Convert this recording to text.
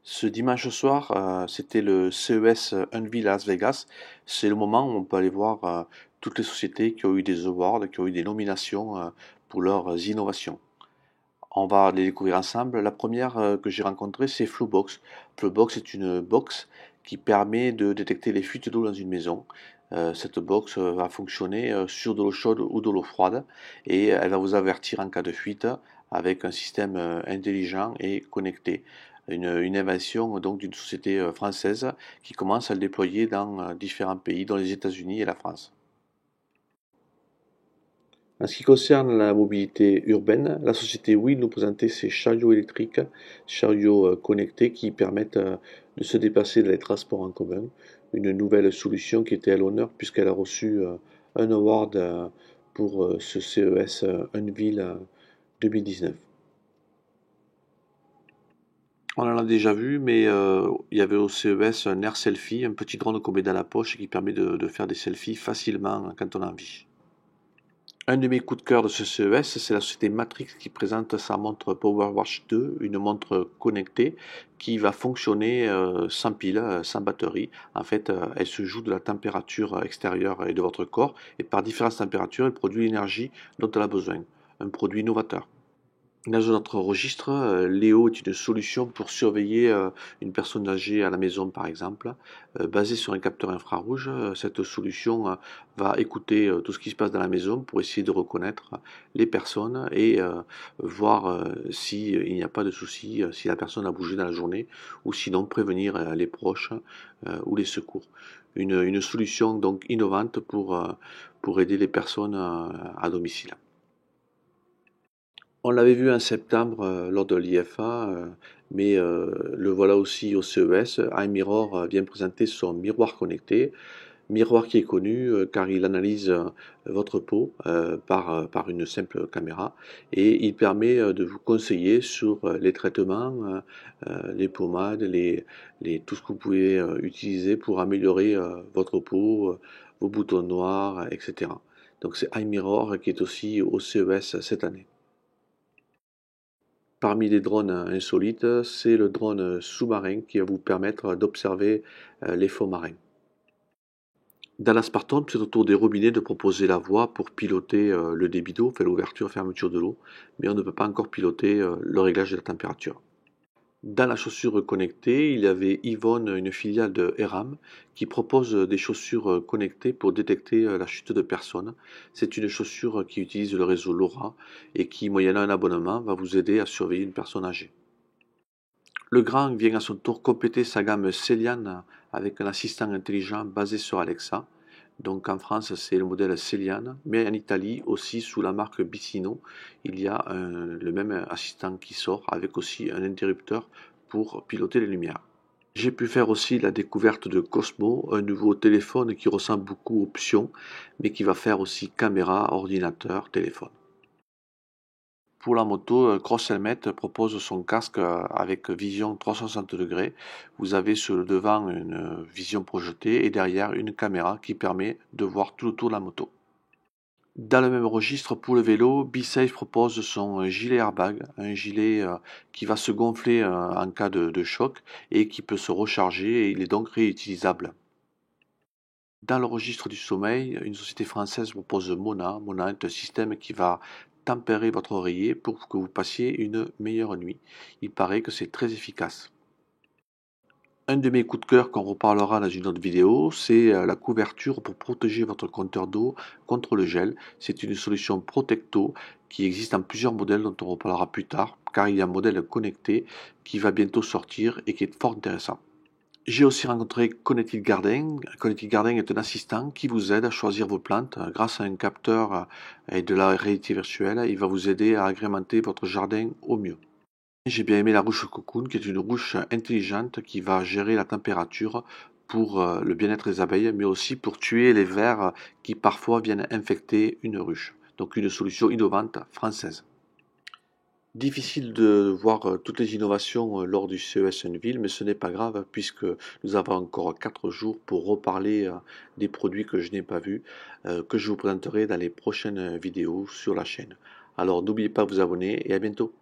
Ce dimanche soir, c'était le CES Unveil à Las Vegas. C'est le moment où on peut aller voir toutes les sociétés qui ont eu des awards, qui ont eu des nominations pour leurs innovations. On va les découvrir ensemble. La première que j'ai rencontrée, c'est Flowbox. Flowbox est une box qui permet de détecter les fuites d'eau dans une maison. Cette box va fonctionner sur de l'eau chaude ou de l'eau froide et elle va vous avertir en cas de fuite avec un système intelligent et connecté. Une invention donc d'une société française qui commence à le déployer dans différents pays, dont les États-Unis et la France. En ce qui concerne la mobilité urbaine, la société Wheel nous présentait ses chariots électriques, chariots connectés qui permettent de se déplacer dans les transports en commun. Une nouvelle solution qui était à l'honneur puisqu'elle a reçu un award pour ce CES Unveil 2019. On en a déjà vu, mais il y avait au CES un Air Selfie, un petit drone qu'on met dans la poche et qui permet de faire des selfies facilement quand on a envie. Un de mes coups de cœur de ce CES, c'est la société Matrix qui présente sa montre PowerWatch 2, une montre connectée qui va fonctionner sans pile, sans batterie. En fait, elle se joue de la température extérieure et de votre corps, et par différentes températures, elle produit l'énergie dont elle a besoin. Un produit innovateur. Dans un autre registre, Léo est une solution pour surveiller une personne âgée à la maison, par exemple. Basée sur un capteur infrarouge, cette solution va écouter tout ce qui se passe dans la maison pour essayer de reconnaître les personnes et voir s'il n'y a pas de souci, si la personne a bougé dans la journée, ou sinon prévenir les proches ou les secours. Une solution donc innovante pour aider les personnes à domicile. On l'avait vu en septembre lors de l'IFA, mais le voilà aussi au CES. iMirror vient présenter son miroir connecté, miroir qui est connu car il analyse votre peau par une simple caméra et il permet de vous conseiller sur les traitements, les pommades, tout ce que vous pouvez utiliser pour améliorer votre peau, vos boutons noirs, etc. Donc c'est iMirror qui est aussi au CES cette année. Parmi les drones insolites, c'est le drone sous-marin qui va vous permettre d'observer les fonds marins. Dallas Spartan, c'est au tour des robinets de proposer la voie pour piloter le débit d'eau, fait l'ouverture et fermeture de l'eau, mais on ne peut pas encore piloter le réglage de la température. Dans la chaussure connectée, il y avait Yvonne, une filiale de Eram, qui propose des chaussures connectées pour détecter la chute de personnes. C'est une chaussure qui utilise le réseau LoRa et qui, moyennant un abonnement, va vous aider à surveiller une personne âgée. Legrand vient à son tour compléter sa gamme Celian avec un assistant intelligent basé sur Alexa. Donc en France, c'est le modèle Celian, mais en Italie aussi sous la marque Bicino, il y a le même assistant qui sort avec aussi un interrupteur pour piloter les lumières. J'ai pu faire aussi la découverte de Cosmo, un nouveau téléphone qui ressemble beaucoup aux Psion, mais qui va faire aussi caméra, ordinateur, téléphone. Pour la moto, Cross-Helmet propose son casque avec vision 360 degrés. Vous avez sur le devant une vision projetée et derrière une caméra qui permet de voir tout autour de la moto. Dans le même registre, pour le vélo, B-Safe propose son gilet airbag, un gilet qui va se gonfler en cas de choc et qui peut se recharger et il est donc réutilisable. Dans le registre du sommeil, une société française propose Mona. Mona est un système qui va tempérer votre oreiller pour que vous passiez une meilleure nuit. Il paraît que c'est très efficace. Un de mes coups de cœur qu'on reparlera dans une autre vidéo, c'est la couverture pour protéger votre compteur d'eau contre le gel. C'est une solution Protecto qui existe en plusieurs modèles dont on reparlera plus tard, car il y a un modèle connecté qui va bientôt sortir et qui est fort intéressant. J'ai aussi rencontré Connected Garden. Connected Garden est un assistant qui vous aide à choisir vos plantes grâce à un capteur et de la réalité virtuelle. Il va vous aider à agrémenter votre jardin au mieux. J'ai bien aimé la ruche Cocoon, qui est une ruche intelligente qui va gérer la température pour le bien-être des abeilles, mais aussi pour tuer les vers qui parfois viennent infecter une ruche. Donc une solution innovante française. Difficile de voir toutes les innovations lors du CES Unveil, mais ce n'est pas grave puisque nous avons encore 4 jours pour reparler des produits que je n'ai pas vus, que je vous présenterai dans les prochaines vidéos sur la chaîne. Alors n'oubliez pas de vous abonner et à bientôt.